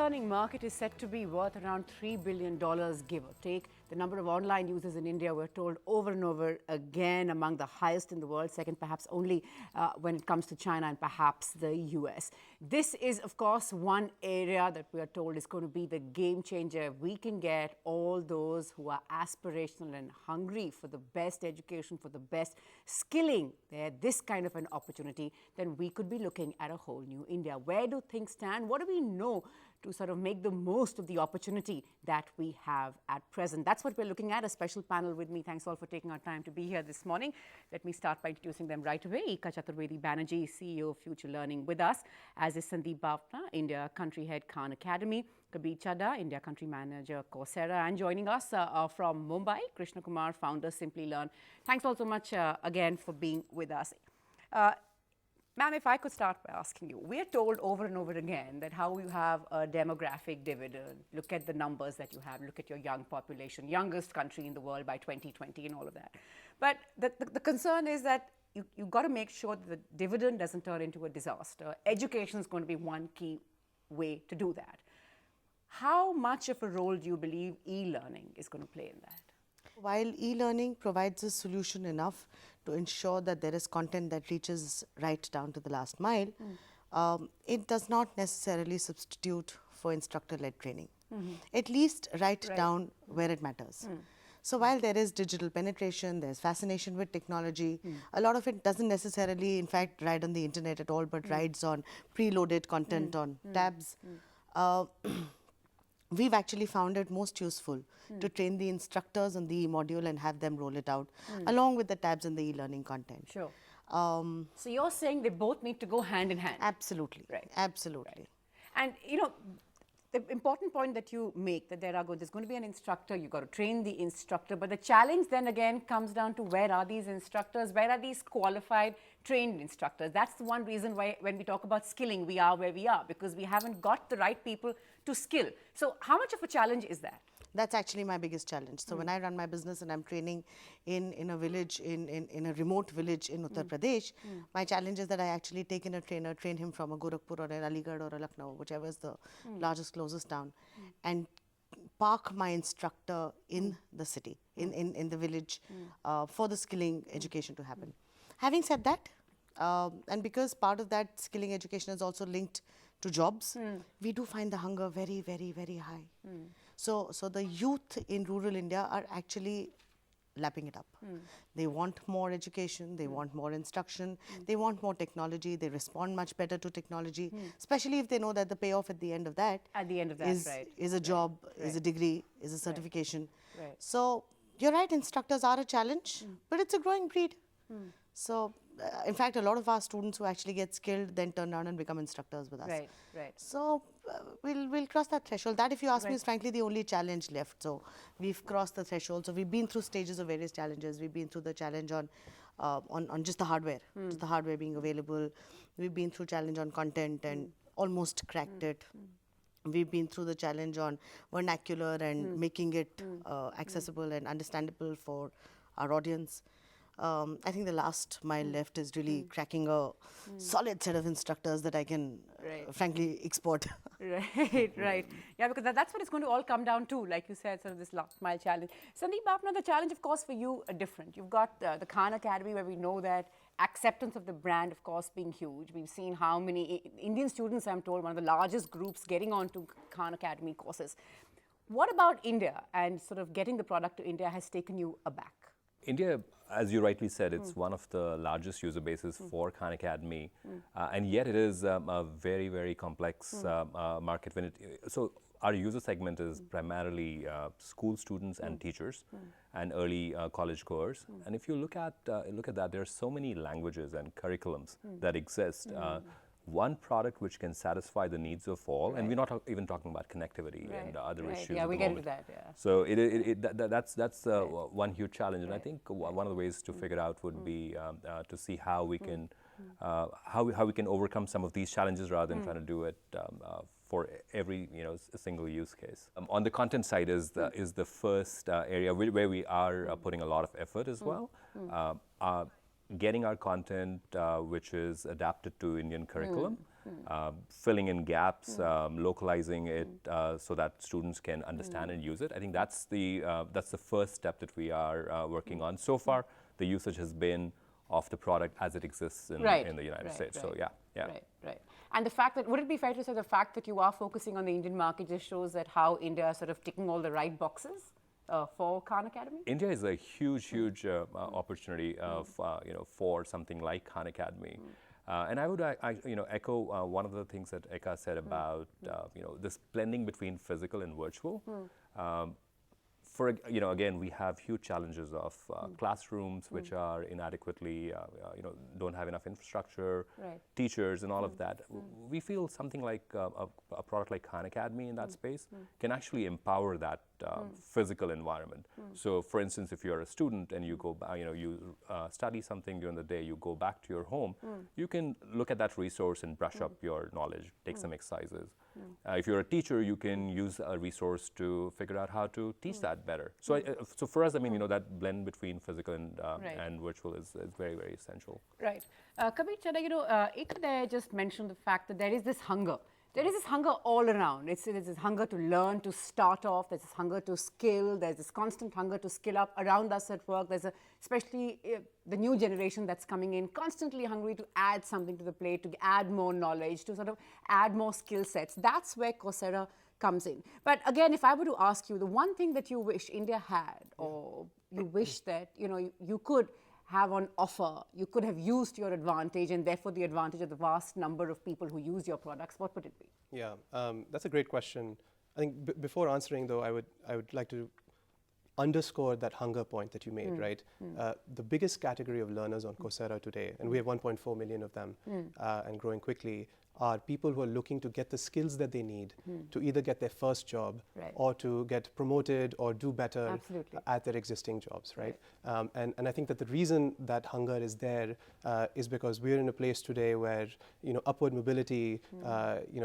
e-learning market is set to be worth around $3 billion, give or take. The number of online users in India, we're told over and over again, among the highest in the world, second perhaps only when it comes to China and perhaps the US. This is, of course, one area that we are told is going to be the game changer. We can get all those who are aspirational and hungry for the best education, for the best skilling there, this kind of an opportunity, then we could be looking at a whole new India. Where do things stand? What do we know to sort of make the most of the opportunity that we have at present? That's what we're looking at. A special panel with me. Thanks all for taking our time to be here this morning. Let me start by introducing them right away. Ika Chaturvedi Banerjee, CEO of Future Learning, with us, as is Sandeep Bhavna, India Country Head, Khan Academy; Kabir Chadha, India Country Manager, Coursera; and joining us from Mumbai, Krishna Kumar, founder, Simply Learn. Thanks all so much again for being with us. Ma'am, if I could start by asking you, we are told over and over again that how you have a demographic dividend. Look at the numbers that you have, look at your young population, youngest country in the world by 2020 and all of that. But the concern is that you've got to make sure that the dividend doesn't turn into a disaster. Education is going to be one key way to do that. How much of a role do you believe e-learning is going to play in that? While e-learning provides a solution enough to ensure that there is content that reaches right down to the last mile, it does not necessarily substitute for instructor-led training, at least right down where it matters. So while there is digital penetration, there's fascination with technology, a lot of it doesn't necessarily, in fact, ride on the internet at all, but rides on preloaded content on tabs. We've actually found it most useful to train the instructors on the module and have them roll it out along with the tabs and the e-learning content. Sure. So you're saying they both need to go hand in hand? Absolutely. Right. Absolutely. Right. And you know, the important point that you make, that there's going to be an instructor, you've got to train the instructor, but the challenge then again comes down to where are these instructors, where are these qualified, trained instructors? That's the one reason why when we talk about skilling, we are where we are, because we haven't got the right people to skill. So how much of a challenge is that? That's actually my biggest challenge. So when I run my business and I'm training in a village, in a remote village in Uttar Pradesh, my challenge is that I actually take in a trainer, train him from a Gorakhpur or an Aligarh or a Lucknow, whichever is the largest, closest town, and park my instructor in the city, in the village, for the skilling education to happen. Having said that, and because part of that skilling education is also linked to jobs, we do find the hunger very, very, very high. So the youth in rural India are actually lapping it up. They want more education, they want more instruction, they want more technology, they respond much better to technology, especially if they know that the payoff at the end of that, is a job, is a degree, is a certification. Right. So you're right, instructors are a challenge, but it's a growing breed. So in fact, a lot of our students who actually get skilled then turn around and become instructors with us. Right, right. So we'll cross that threshold. That, if you ask me, is frankly the only challenge left. So we've crossed the threshold. So we've been through stages of various challenges. We've been through the challenge on just the hardware, just the hardware being available. We've been through challenge on content and almost cracked it. We've been through the challenge on vernacular and making it accessible and understandable for our audience. I think the last mile left is really cracking a solid set of instructors that I can frankly export. Right, right. Yeah, because that's what it's going to all come down to, like you said, sort of this last mile challenge. Sandeep Bhavna, the challenge, of course, for you are different. You've got the Khan Academy, where we know that acceptance of the brand, of course, being huge. We've seen how many Indian students, I'm told, one of the largest groups getting onto Khan Academy courses. What about India and sort of getting the product to India has taken you aback? India, as you rightly said, it's one of the largest user bases for Khan Academy, and yet it is a very, very complex market. So our user segment is primarily school students and teachers and early college goers. And if you look at that, there are so many languages and curriculums that exist. One product which can satisfy the needs of all, and we're not even talking about connectivity and other issues. Yeah, we get into that. Yeah. So that's one huge challenge, and I think one of the ways to figure out would be to see how we can how we can overcome some of these challenges rather than trying to do it for every single use case. On the content side is the first area where we are putting a lot of effort as well. Getting our content which is adapted to Indian curriculum filling in gaps, localizing it so that students can understand and use it. I think that's the first step that we are working on. So far, the usage has been of the product as it exists in the United States. So yeah. Right. And the fact that, would it be fair to say the fact that you are focusing on the Indian market just shows that how India is sort of ticking all the right boxes for Khan Academy? India is a huge opportunity for something like Khan Academy. And I would echo one of the things that Eka said about this blending between physical and virtual. Again, we have huge challenges of classrooms which are inadequately, don't have enough infrastructure, teachers and all of that. We feel something like a product like Khan Academy in that space can actually empower that physical environment. So for instance, if you're a student and you go, you study something during the day, you go back to your home, you can look at that resource and brush up your knowledge, take some exercises. If you're a teacher, you can use a resource to figure out how to teach that better. So, so for us, I mean, that blend between physical and virtual is very, very essential. Right. Kabir Chadha, Eka there just mentioned the fact that there is this hunger. There is this hunger all around. There's this hunger to learn, to start off. There's this hunger to skill. There's this constant hunger to skill up around us at work. There's especially the new generation that's coming in, constantly hungry to add something to the plate, to add more knowledge, to sort of add more skill sets. That's where Coursera comes in. But again, if I were to ask you, the one thing that you wish India had, or you wish that you could have on offer, you could have used your advantage and therefore the advantage of the vast number of people who use your products, what would it be? Yeah, that's a great question. I think before answering though, I would like to underscore that hunger point that you made, right? The biggest category of learners on Coursera today, and we have 1.4 million of them and growing quickly, are people who are looking to get the skills that they need to either get their first job or to get promoted or do better at their existing jobs, right? And I think that the reason that hunger is there is because we're in a place today where upward mobility,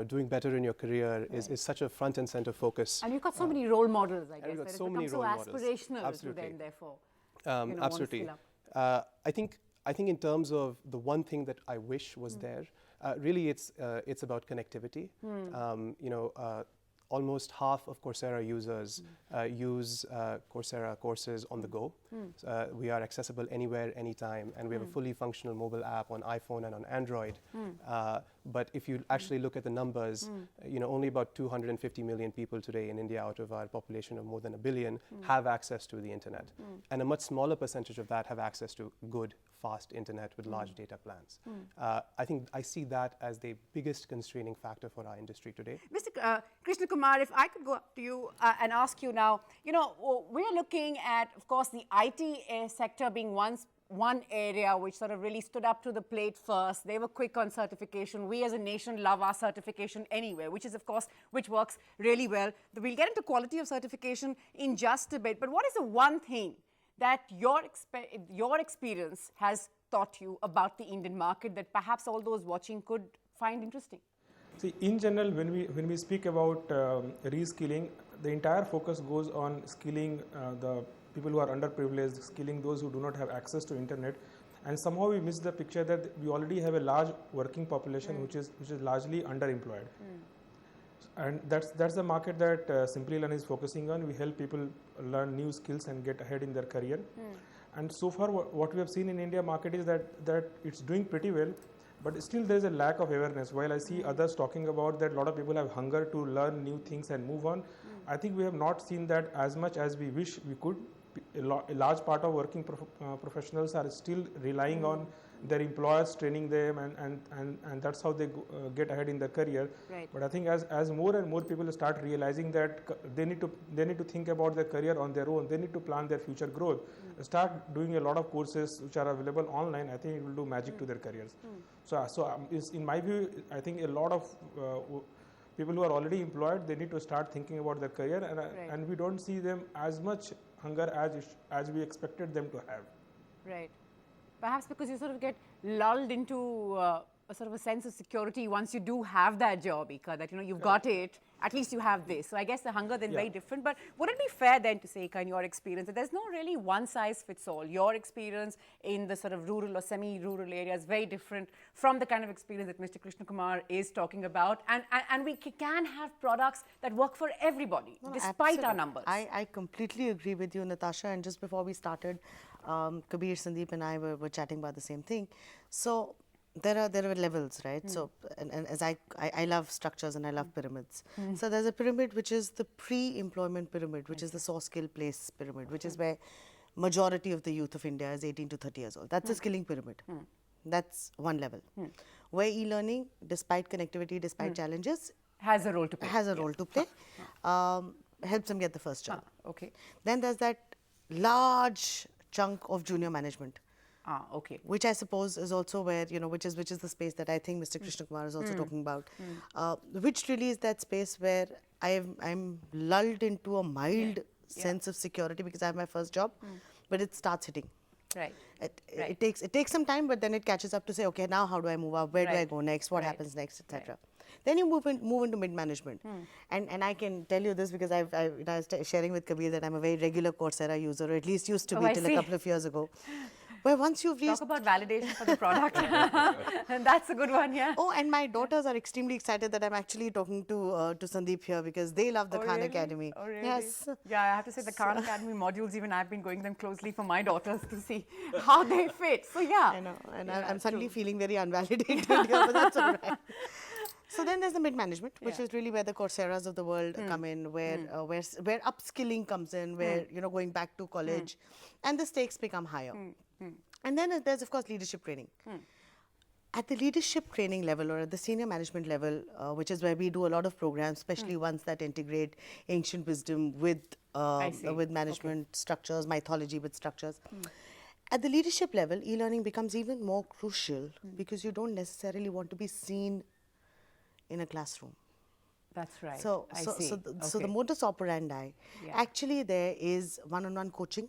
doing better in your career is such a front and center focus. And you've got so many role models, I guess. You've got that so it many becomes role so models. aspirational to them, therefore. Absolutely. I think in terms of the one thing that I wish was there, really it's about connectivity. Almost half of Coursera users use Coursera courses on the go. We are accessible anywhere, anytime, and we have a fully functional mobile app on iPhone and on Android. But if you actually look at the numbers, only about 250 million people today in India out of our population of more than 1 billion have access to the internet. And a much smaller percentage of that have access to good, fast internet with large data plans. I think I see that as the biggest constraining factor for our industry today. Mr. Krishna Kumar, if I could go up to you and ask you now, we're looking at, of course, the IT sector being one area which sort of really stood up to the plate first. They were quick on certification. We as a nation love our certification anyway, which works really well. We'll get into quality of certification in just a bit. But what is the one thing that your experience has taught you about the Indian market that perhaps all those watching could find interesting? See, in general, when we speak about reskilling, the entire focus goes on skilling the people who are underprivileged, skilling those who do not have access to internet, and somehow we miss the picture that we already have a large working population which is largely underemployed. And that's the market that Simplilearn is focusing on. We help people learn new skills and get ahead in their career. And so far, what we have seen in India market is that it's doing pretty well, but still there is a lack of awareness. While I see others talking about that a lot of people have hunger to learn new things and move on, I think we have not seen that as much as we wish we could. A large part of working professionals are still relying on their employers training them, and that's how they get ahead in their career. Right. But I think as more and more people start realizing that they need to think about their career on their own, they need to plan their future growth, start doing a lot of courses which are available online, I think it will do magic to their careers. So in my view, I think a lot of people who are already employed, they need to start thinking about their career, and we don't see them as much hunger as we expected them to have. Right. Perhaps because you sort of get lulled into a sort of a sense of security once you do have that job, Ika, that you've got it at least you have this. So I guess the hunger then Yeah. very different. But would it be fair then to say, in your experience, that there's no really one size fits all? Your experience in the sort of rural or semi-rural areas is very different from the kind of experience that Mr. Krishna Kumar is talking about. And we can have products that work for everybody, No, despite absolutely. our numbers. I completely agree with you, Natasha. And just before we started, Kabir, Sandeep and I were chatting about the same thing. So there are levels, right? So and as I love structures and I love pyramids. So there's a pyramid which is the pre-employment pyramid, which is the source skill place pyramid, which is where majority of the youth of India is 18 to 30 years old. That's a skilling pyramid. That's one level. Where e-learning, despite connectivity, despite challenges, Has a role to play. has a role to play, helps them get the first job. Okay. Then there's that large chunk of junior management, Okay. which I suppose is also where, which is the space that I think Mr. Krishna Kumar is also talking about, which really is that space where I'm lulled into a mild sense of security because I have my first job, but it starts hitting. Right. It takes some time, but then it catches up to say, okay, now how do I move up? Where do I Right. go next? What Right. happens next, etc. Then you move into mid management, and I can tell you this because I was sharing with Kabir that I'm a very regular Coursera user, or at least used to Oh, be I till see. a couple of years ago. Where once you've reached, Talk about validation for the product. And that's a good one, yeah. oh, and my daughters are extremely excited that I'm actually talking to Sandeep here because they love the Oh, Khan really? Academy. Oh, really? Yes. Yeah, I have to say the Khan Academy modules, even I've been going them closely for my daughters to see how they fit. So yeah. I know, and Yeah, I'm suddenly true. feeling very unvalidated here, but that's all right. So then there's the mid-management, which is really where the Coursera's of the world come in, where upskilling comes in, where going back to college, and the stakes become higher. And then there's of course leadership training. At the leadership training level or at the senior management level, which is where we do a lot of programs, especially ones that integrate ancient wisdom with see. management structures, mythology with structures. At the leadership level, e-learning becomes even more crucial because you don't necessarily want to be seen in a classroom. That's right. So, I so, see. so, the, so the Okay. modus operandi, Yeah. actually there is one-on-one coaching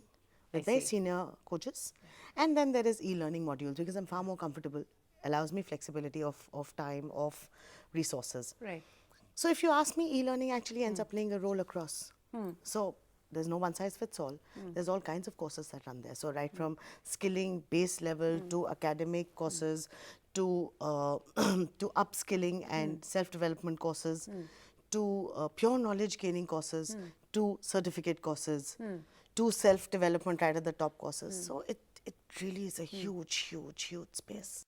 with their see. senior coaches, and then there is e-learning modules because I'm far more comfortable, allows me flexibility of time, of resources. Right. So if you ask me, e-learning actually ends up playing a role across. So there's no one size fits all. There's all kinds of courses that run there. So right from skilling base level to academic courses to to upskilling and self-development courses to pure knowledge gaining courses to certificate courses to self-development right at the top courses. So it really is a huge, huge, huge space.